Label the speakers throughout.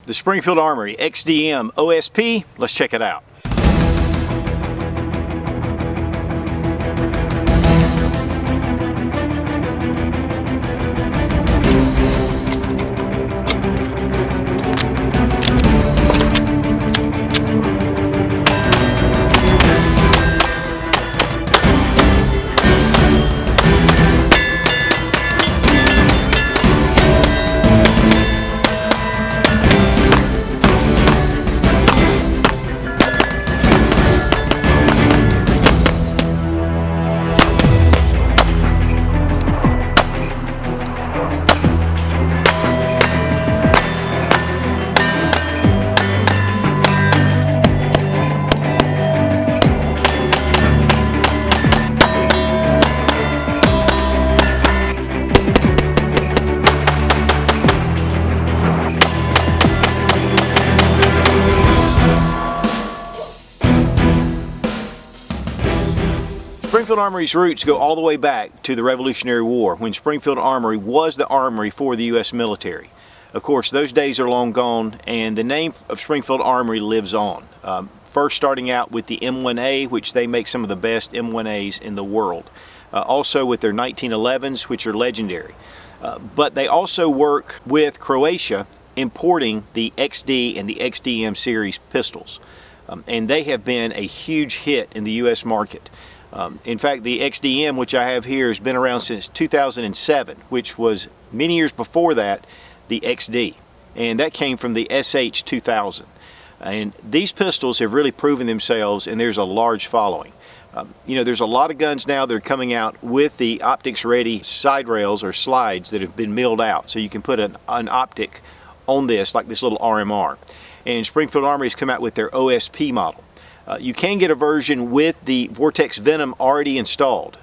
Speaker 1: the Springfield Armory XDM OSP. Let's check it out. Springfield Armory's roots go all the way back to the Revolutionary War, when Springfield Armory was the armory for the U.S. military. Of course, those days are long gone, and the name of Springfield Armory lives on. First starting out with the M1A, which they make some of the best M1As in the world. Also with their 1911s, which are legendary. But they also work with Croatia, importing the XD and the XDM series pistols. And they have been a huge hit in the U.S. market. In fact, the XDM, which I have here, has been around since 2007, which was many years before that, the XD. And that came from the SH-2000. And these pistols have really proven themselves, and there's a large following. You know, there's a lot of guns now that are coming out with the optics ready side rails or slides that have been milled out. So you can put an optic on this, like this little RMR. And Springfield Armory has come out with their OSP model. You can get a version with the Vortex Venom already installed,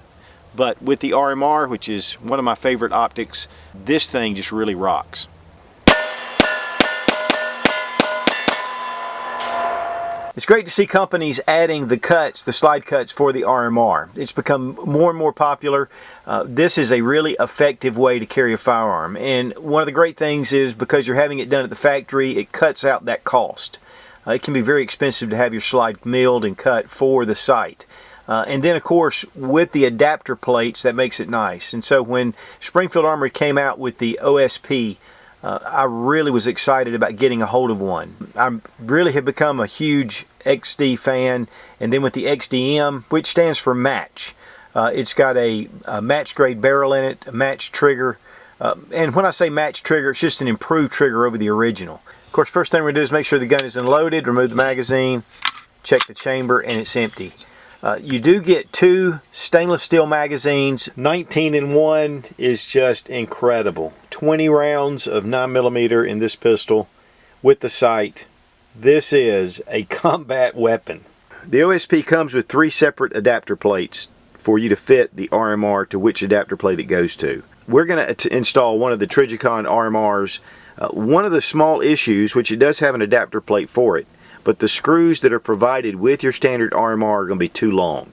Speaker 1: but with the RMR, which is one of my favorite optics, this thing just really rocks. It's great to see companies adding the cuts, the slide cuts for the RMR. It's become more and more popular. This is a really effective way to carry a firearm, and one of the great things is because you're having it done at the factory, it cuts out that cost. It can be very expensive to have your slide milled and cut for the sight. And then of course with the adapter plates, that makes it nice. And so when Springfield Armory came out with the OSP, I really was excited about getting a hold of one. I really have become a huge XD fan, and then with the XDM, which stands for match. It's got a match grade barrel in it, a match trigger, and when I say match trigger, it's just an improved trigger over the original. Of course, first thing we're going to do is make sure the gun is unloaded, remove the magazine, check the chamber, and it's empty. You do get 2 stainless steel magazines. 19 in 1 is just incredible. 20 rounds of 9mm in this pistol with the sight. This is a combat weapon. The OSP comes with 3 separate adapter plates for you to fit the RMR to which adapter plate it goes to. We're going to install one of the Trijicon RMRs. One of the small issues, which it does have an adapter plate for it, but the screws that are provided with your standard RMR are going to be too long.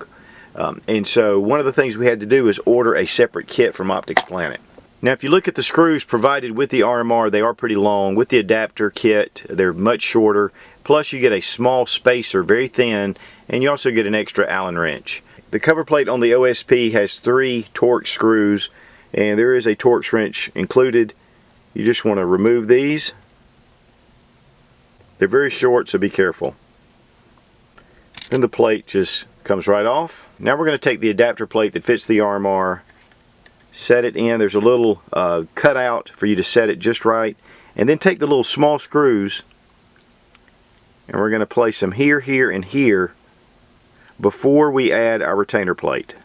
Speaker 1: And so one of the things we had to do is order a separate kit from Optics Planet. Now if you look at the screws provided with the RMR, they are pretty long. With the adapter kit, they're much shorter. Plus you get a small spacer, very thin, and you also get an extra Allen wrench. The cover plate on the OSP has 3 Torx screws, and there is a Torx wrench included. You just want to remove these. They're very short, so be careful. Then the plate just comes right off. Now we're going to take the adapter plate that fits the RMR, set it in. There's a little cutout for you to set it just right. And then take the little small screws, and we're going to place them here, here, and here before we add our retainer plate.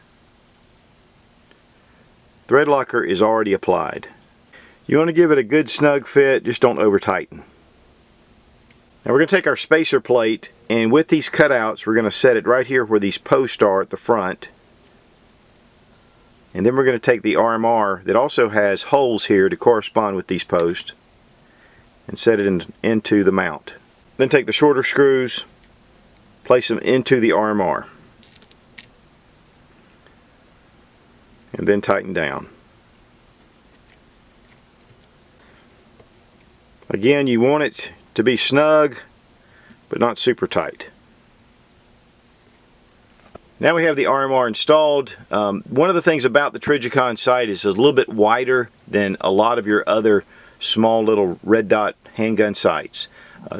Speaker 1: Thread locker is already applied. You want to give it a good snug fit, just don't over tighten. Now we're going to take our spacer plate, and with these cutouts we're going to set it right here where these posts are at the front. And then we're going to take the RMR that also has holes here to correspond with these posts and set it into the mount. Then take the shorter screws, place them into the RMR, and then tighten down. Again, you want it to be snug, but not super tight. Now we have the RMR installed. One of the things about the Trijicon sight is it's a little bit wider than a lot of your other small little red dot handgun sights.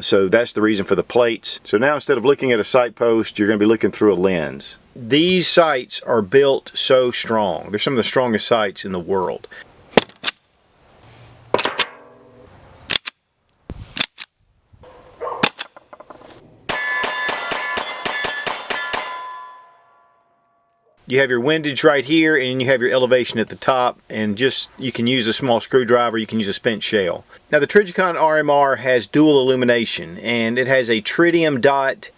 Speaker 1: So that's the reason for the plates. So now instead of looking at a sight post, you're going to be looking through a lens. These sights are built so strong. They're some of the strongest sights in the world. You have your windage right here, and you have your elevation at the top, and just you can use a small screwdriver, you can use a spent shell. Now the Trijicon RMR has dual illumination, and it has a tritium dot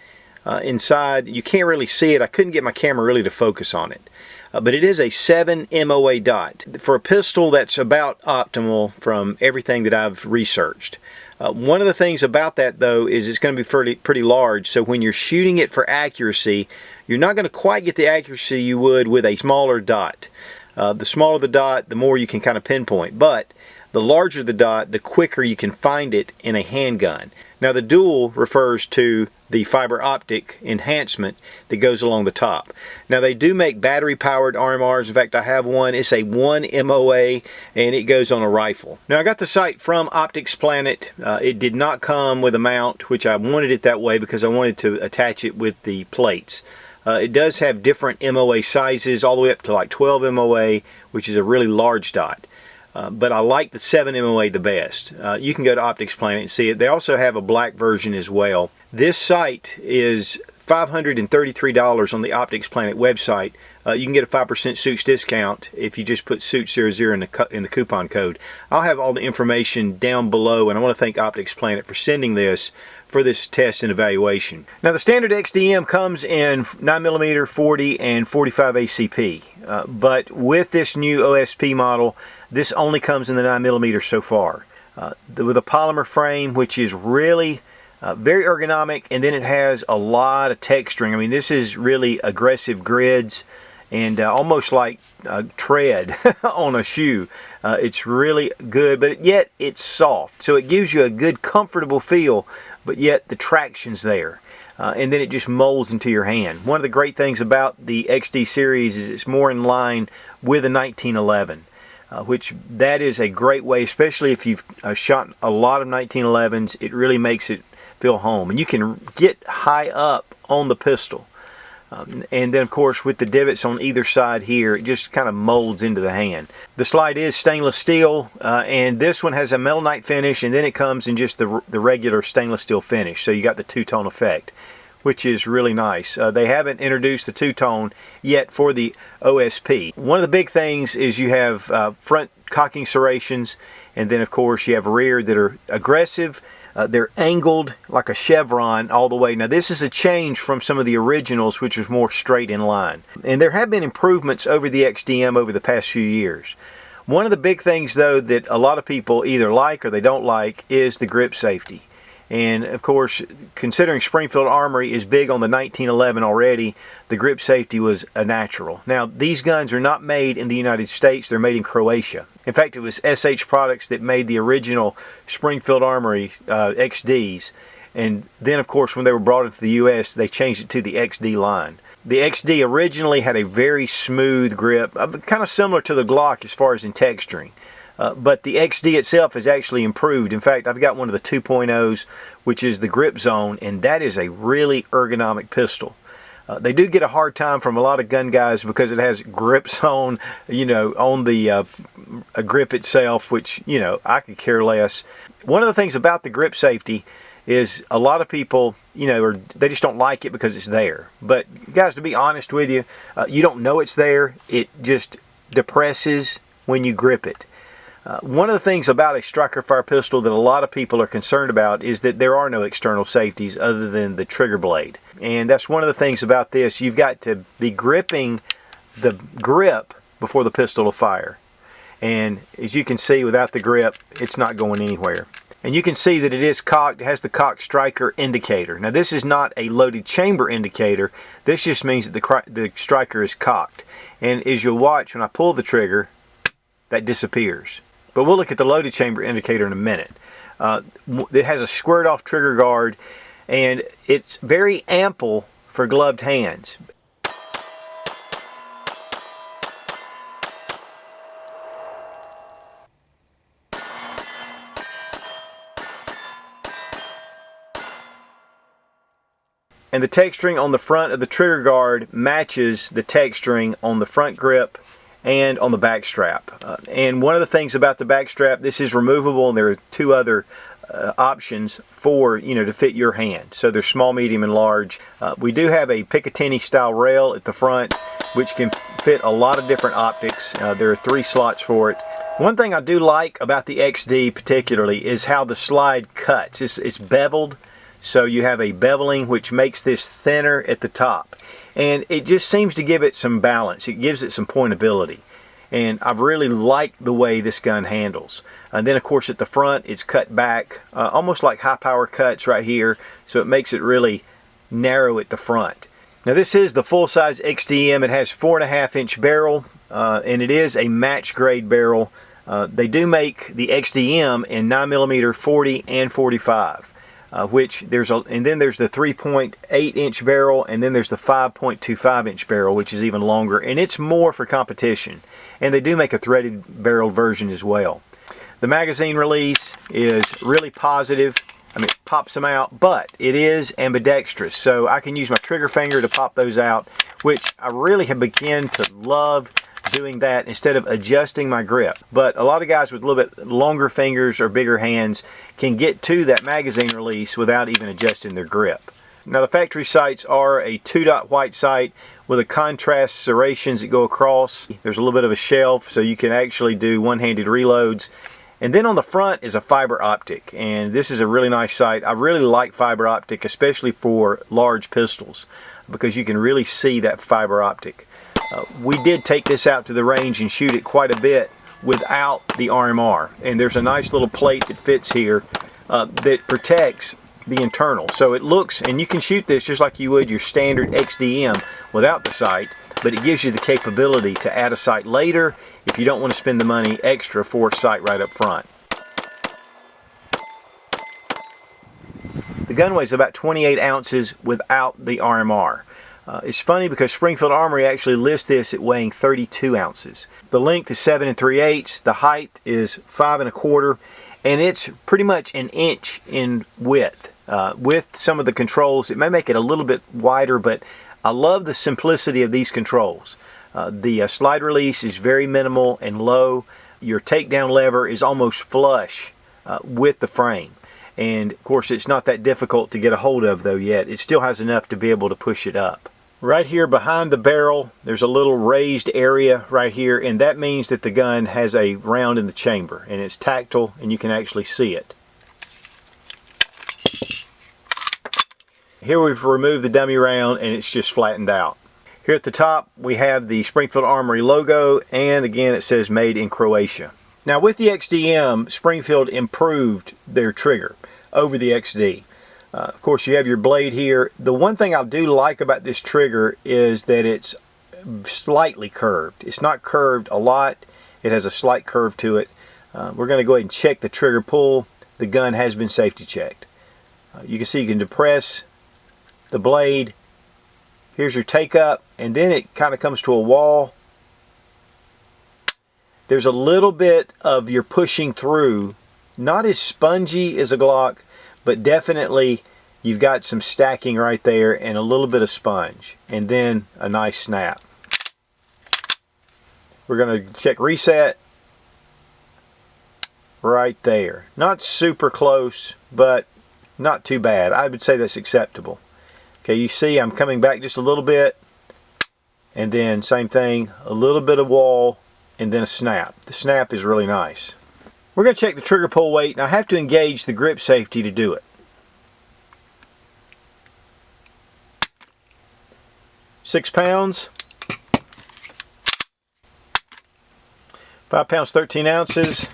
Speaker 1: inside. You can't really see it. I couldn't get my camera really to focus on it. But it is a 7 MOA dot. For a pistol, that's about optimal from everything that I've researched. One of the things about that though is it's going to be pretty large, so when you're shooting it for accuracy, you're not going to quite get the accuracy you would with a smaller dot. The smaller the dot, the more you can kind of pinpoint, but the larger the dot, the quicker you can find it in a handgun. Now the dual refers to the fiber optic enhancement that goes along the top. Now they do make battery powered RMRs. In fact, I have one. It's a 1 MOA and it goes on a rifle. Now I got the sight from Optics Planet. It did not come with a mount, which I wanted it that way because I wanted to attach it with the plates. It does have different MOA sizes, all the way up to like 12 MOA, which is a really large dot. But I like the 7 MOA the best. You can go to Optics Planet and see it. They also have a black version as well. This sight is $533 on the Optics Planet website. You can get a 5% Suits discount if you just put Suits00 in the coupon code. I'll have all the information down below, and I want to thank Optics Planet for sending this for this test and evaluation. Now the standard XDM comes in 9mm, 40, and 45 ACP. But with this new OSP model, this only comes in the 9mm so far. With a polymer frame, which is really very ergonomic, and then it has a lot of texturing. I mean, this is really aggressive grids and almost like tread on a shoe. It's really good, but yet it's soft. So it gives you a good, comfortable feel, but yet the traction's there. And then it just molds into your hand. One of the great things about the XD series is it's more in line with a 1911. Which that is a great way, especially if you've shot a lot of 1911s, it really makes it feel home. And you can get high up on the pistol. And then of course with the divots on either side here, it just kind of molds into the hand. The slide is stainless steel, and this one has a metalnite finish, and then it comes in just the regular stainless steel finish. So you got the two-tone effect, which is really nice. They haven't introduced the two-tone yet for the OSP. One of the big things is you have front cocking serrations, and then of course you have rear that are aggressive. They're angled like a chevron all the way. Now this is a change from some of the originals, which was more straight in line. And there have been improvements over the XDM over the past few years. One of the big things though that a lot of people either like or they don't like is the grip safety. And of course, considering Springfield Armory is big on the 1911 already, the grip safety was a natural. Now, these guns are not made in the United States, they're made in Croatia. In fact, it was SH Products that made the original Springfield Armory XDs. And then, of course, when they were brought into the US, they changed it to the XD line. The XD originally had a very smooth grip, kind of similar to the Glock as far as in texturing. But the XD itself has actually improved. In fact, I've got one of the 2.0s, which is the Grip Zone, and that is a really ergonomic pistol. They do get a hard time from a lot of gun guys because it has Grip Zone, you know, on the grip itself, which, you know, I could care less. One of the things about the grip safety is a lot of people, you know, they just don't like it because it's there. But guys, to be honest with you, you don't know it's there. It just depresses when you grip it. One of the things about a striker fire pistol that a lot of people are concerned about is that there are no external safeties other than the trigger blade. And that's one of the things about this. You've got to be gripping the grip before the pistol will fire. And as you can see, without the grip, it's not going anywhere. And you can see that it is cocked. It has the cocked striker indicator. Now this is not a loaded chamber indicator. This just means that the striker is cocked. And as you'll watch, when I pull the trigger, that disappears. But we'll look at the loaded chamber indicator in a minute. It has a squared off trigger guard, and it's very ample for gloved hands. And the texturing on the front of the trigger guard matches the texturing on the front grip and on the back strap. And one of the things about the back strap, this is removable, and there are two other options for, to fit your hand. So they're small, medium, and large. We do have a Picatinny style rail at the front, which can fit a lot of different optics. There are 3 slots for it. One thing I do like about the XD particularly is how the slide cuts. It's beveled. So you have a beveling which makes this thinner at the top, and it just seems to give it some balance. It gives it some pointability, and I really like the way this gun handles. And then of course at the front it's cut back almost like high power cuts right here, so it makes it really narrow at the front. Now this is the full-size XDM. It has 4.5-inch barrel, and it is a match grade barrel. They do make the XDM in 9mm, 40, and 45. Which and then there's the 3.8-inch barrel, and then there's the 5.25-inch barrel, which is even longer, and it's more for competition. And they do make a threaded barrel version as well. The magazine release is really positive. I mean, it pops them out, but it is ambidextrous, so I can use my trigger finger to pop those out, which I really have begun to love doing that instead of adjusting my grip. But a lot of guys with a little bit longer fingers or bigger hands can get to that magazine release without even adjusting their grip. Now the factory sights are a 2-dot white sight with a contrast serrations that go across. There's a little bit of a shelf so you can actually do one-handed reloads. And then on the front is a fiber optic, and this is a really nice sight. I really like fiber optic, especially for large pistols, because you can really see that fiber optic. We did take this out to the range and shoot it quite a bit without the RMR, and there's a nice little plate that fits here that protects the internal. So it looks, and you can shoot this just like you would your standard XDM without the sight, but it gives you the capability to add a sight later if you don't want to spend the money extra for a sight right up front. The gun weighs about 28 ounces without the RMR. It's funny because Springfield Armory actually lists this at weighing 32 ounces. The length is 7 3/8, the height is 5 1/4, and it's pretty much an inch in width. With some of the controls, it may make it a little bit wider, but I love the simplicity of these controls. The slide release is very minimal and low. Your takedown lever is almost flush with the frame. And of course it's not that difficult to get a hold of though yet. It still has enough to be able to push it up. Right here behind the barrel there's a little raised area right here, and that means that the gun has a round in the chamber, and it's tactile and you can actually see it. Here we've removed the dummy round and it's just flattened out. Here at the top we have the Springfield Armory logo, and again it says made in Croatia. Now with the XDM, Springfield improved their trigger over the XD. Of course you have your blade here. The one thing I do like about this trigger is that it's slightly curved. It's not curved a lot. It has a slight curve to it. We're going to go ahead and check the trigger pull. The gun has been safety checked. You can see you can depress the blade. Here's your take up, and then it kind of comes to a wall. There's a little bit of your pushing through, not as spongy as a Glock, but definitely you've got some stacking right there and a little bit of sponge, and then a nice snap. We're going to check reset right there. Not super close, but not too bad. I would say that's acceptable. Okay, you see I'm coming back just a little bit, and then same thing, a little bit of wall, and then a snap. The snap is really nice. We're going to check the trigger pull weight, and I have to engage the grip safety to do it. 6 pounds. 5 pounds 13 ounces.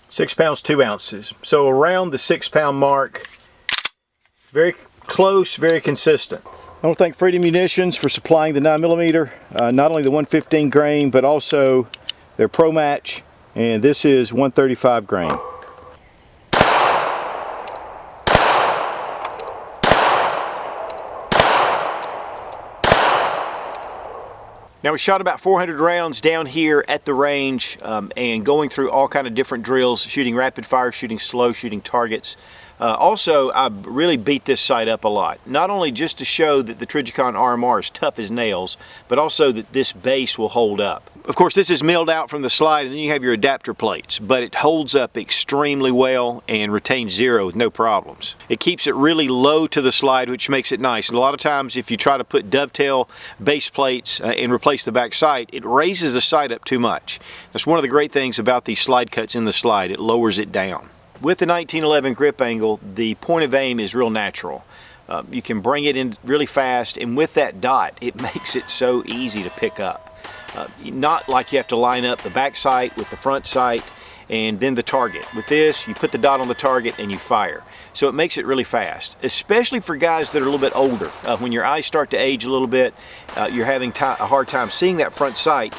Speaker 1: 6 pounds 2 ounces. So around the 6 pound mark. Very close, very consistent. I want to thank Freedom Munitions for supplying the 9mm, not only the 115 grain, but also their Pro Match And this is 135 grain. Now we shot about 400 rounds down here at the range and going through all kind of different drills, shooting rapid fire, shooting slow, shooting targets. Also, I really beat this sight up a lot. Not only just to show that the Trijicon RMR is tough as nails, but also that this base will hold up. Of course, this is milled out from the slide, and then you have your adapter plates, but it holds up extremely well and retains zero with no problems. It keeps it really low to the slide, which makes it nice. And a lot of times, if you try to put dovetail base plates and replace the back sight, it raises the sight up too much. That's one of the great things about these slide cuts in the slide. It lowers it down. With the 1911 grip angle, the point of aim is real natural. You can bring it in really fast, and with that dot, it makes it so easy to pick up. Not like you have to line up the back sight with the front sight and then the target. With this, you put the dot on the target and you fire. So it makes it really fast, especially for guys that are a little bit older. When your eyes start to age a little bit, you're having a hard time seeing that front sight.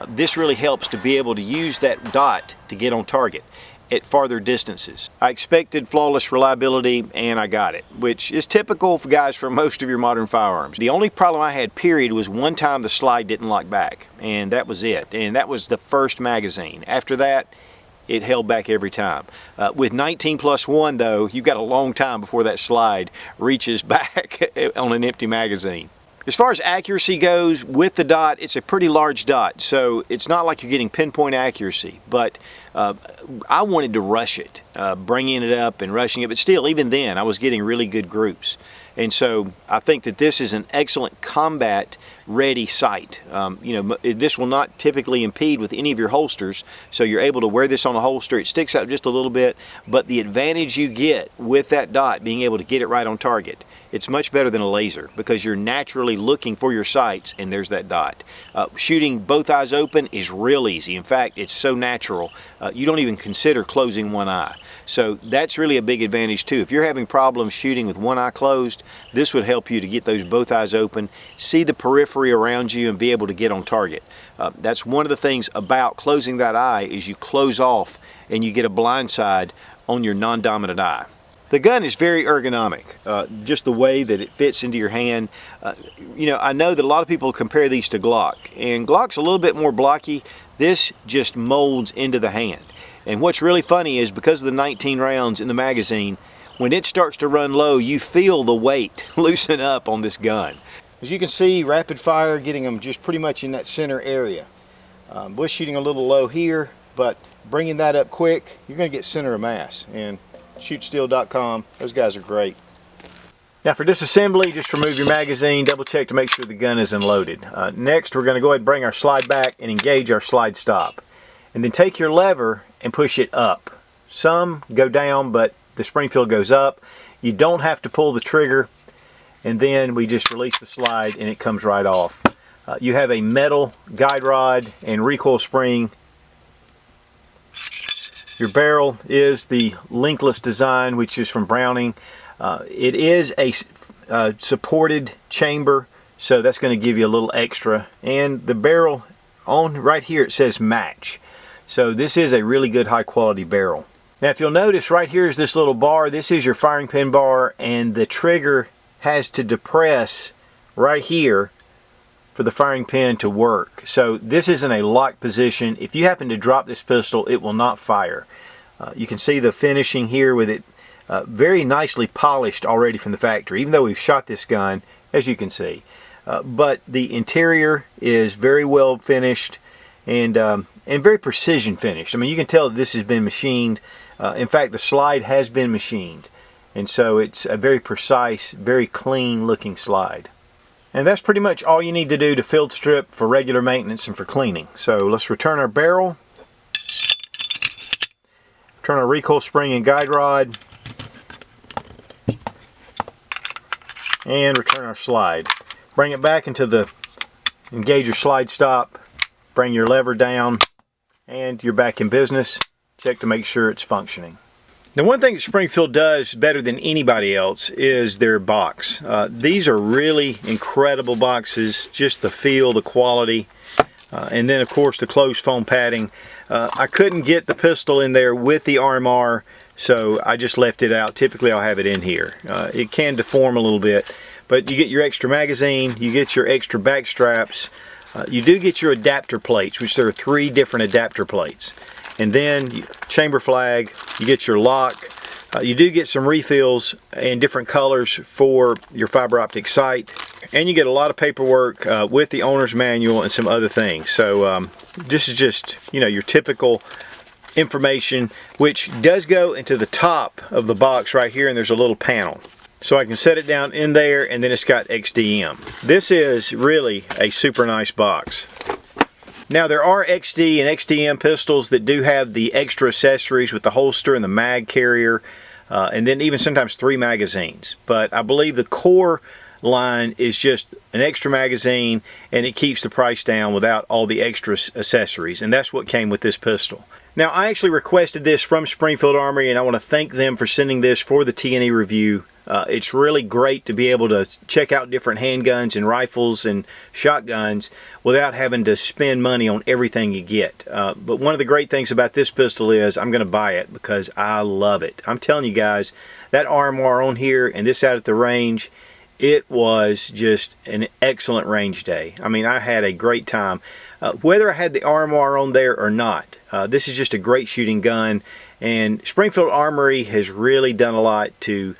Speaker 1: This really helps to be able to use that dot to get on target at farther distances. I expected flawless reliability, and I got it, which is typical for guys for most of your modern firearms. The only problem I had, period, was one time the slide didn't lock back, and that was it. And that was the first magazine. After that, it held back every time. With 19+1 though, you've got a long time before that slide reaches back on an empty magazine. As far as accuracy goes, with the dot, it's a pretty large dot, so it's not like you're getting pinpoint accuracy, but I wanted to rush it, bringing it up and rushing it, but still, even then, I was getting really good groups. And so I think that this is an excellent combat ready sight. This will not typically impede with any of your holsters, so you're able to wear this on a holster. It sticks out just a little bit, but the advantage you get with that dot, being able to get it right on target, it's much better than a laser because you're naturally looking for your sights, and there's that dot. Shooting both eyes open is real easy. In fact, it's so natural, you don't even consider closing one eye. So that's really a big advantage too. If you're having problems shooting with one eye closed, this would help you to get those both eyes open, see the periphery around you, and be able to get on target. That's one of the things about closing that eye is you close off and you get a blind side on your non-dominant eye. The gun is very ergonomic, just the way that it fits into your hand. I know that a lot of people compare these to Glock, and Glock's a little bit more blocky. This just molds into the hand. And what's really funny is because of the 19 rounds in the magazine, when it starts to run low, you feel the weight loosen up on this gun. As you can see, rapid fire, getting them just pretty much in that center area. Was shooting a little low here, but bringing that up quick, you're going to get center of mass. And shootsteel.com, those guys are great. Now for disassembly, just remove your magazine, double check to make sure the gun is unloaded. Next, we're going to go ahead and bring our slide back and engage our slide stop. And then take your lever and push it up. Some go down, but the Springfield goes up. You don't have to pull the trigger, and then we just release the slide and it comes right off. You have a metal guide rod and recoil spring. Your barrel is the linkless design, which is from Browning. It is a supported chamber, so that's going to give you a little extra. And the barrel on right here, it says match. So this is a really good high quality barrel. Now if you'll notice right here is this little bar. This is your firing pin bar, and the trigger has to depress right here for the firing pin to work. So this is in a locked position. If you happen to drop this pistol, it will not fire. You can see the finishing here with it very nicely polished already from the factory, even though we've shot this gun, as you can see. But the interior is very well finished and very precision finished. I mean, you can tell that this has been machined. In fact, the slide has been machined. And so it's a very precise, very clean looking slide. And that's pretty much all you need to do to field strip for regular maintenance and for cleaning. So let's return our barrel, turn our recoil spring and guide rod, and return our slide. Bring it back into the engage your slide stop, bring your lever down, and you're back in business. Check to make sure it's functioning. Now one thing that Springfield does better than anybody else is their box. These are really incredible boxes, just the feel, the quality, and then of course the closed foam padding. I couldn't get the pistol in there with the RMR, so I just left it out. Typically I'll have it in here. It can deform a little bit, but you get your extra magazine, you get your extra back straps, you do get your adapter plates, which there are 3 different adapter plates. And then chamber flag, you get your lock, you do get some refills in different colors for your fiber optic sight, and you get a lot of paperwork with the owner's manual and some other things. So this is just, you know, your typical information, which does go into the top of the box right here, and there's a little panel. So I can set it down in there, and then it's got XDM. This is really a super nice box. Now there are XD and XDM pistols that do have the extra accessories with the holster and the mag carrier, and then even sometimes 3 magazines. But I believe the core line is just an extra magazine, and it keeps the price down without all the extra accessories, and that's what came with this pistol. Now I actually requested this from Springfield Armory, and I want to thank them for sending this for the T&E review. It's really great to be able to check out different handguns and rifles and shotguns without having to spend money on everything you get. But one of the great things about this pistol is I'm going to buy it because I love it. I'm telling you guys, that RMR on here and this out at the range, it was just an excellent range day. I mean, I had a great time. Whether I had the RMR on there or not, this is just a great shooting gun, and Springfield Armory has really done a lot to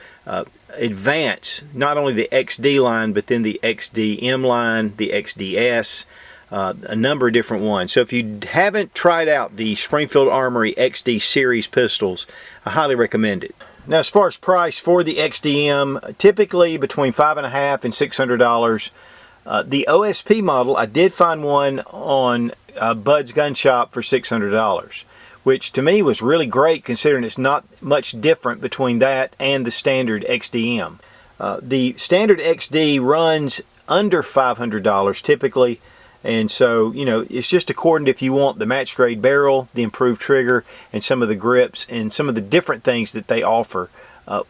Speaker 1: advance not only the XD line, but then the XDM line, the XDS, a number of different ones. So if you haven't tried out the Springfield Armory XD series pistols, I highly recommend it. Now as far as price for the XDM, typically between $550 and $600. The OSP model, I did find one on Bud's Gun Shop for $600, which to me was really great considering it's not much different between that and the standard XDM. The standard XD runs under $500 typically, and so, you know, it's just according to if you want the match grade barrel, the improved trigger, and some of the grips and some of the different things that they offer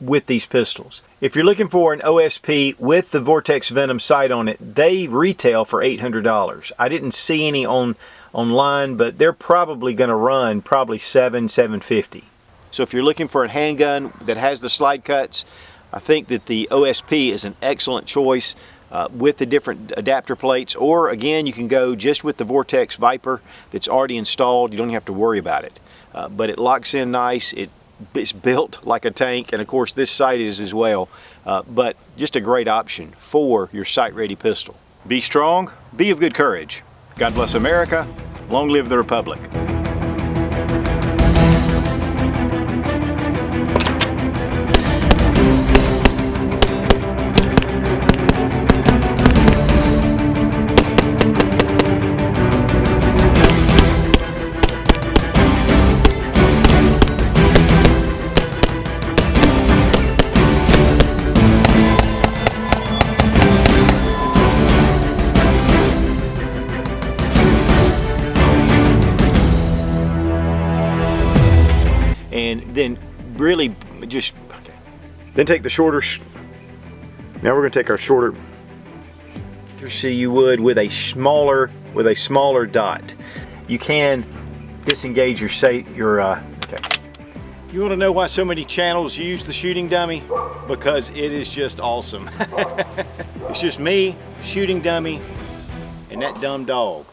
Speaker 1: with these pistols. If you're looking for an OSP with the Vortex Venom sight on it, they retail for $800. I didn't see any online, but they're probably going to run probably $750. So if you're looking for a handgun that has the slide cuts, I think that the OSP is an excellent choice with the different adapter plates, or again, you can go just with the Vortex Viper that's already installed. You don't have to worry about it, but it locks in nice. It's built like a tank, and of course this sight is as well, but just a great option for your sight ready pistol. Be strong, be of good courage. God bless America, long live the Republic. And then really just, okay. Then take the shorter, now we're going to take our shorter, see you would with a smaller dot. You can disengage okay. You want to know why so many channels use the shooting dummy? Because it is just awesome. It's just me, shooting dummy, and that dumb dog.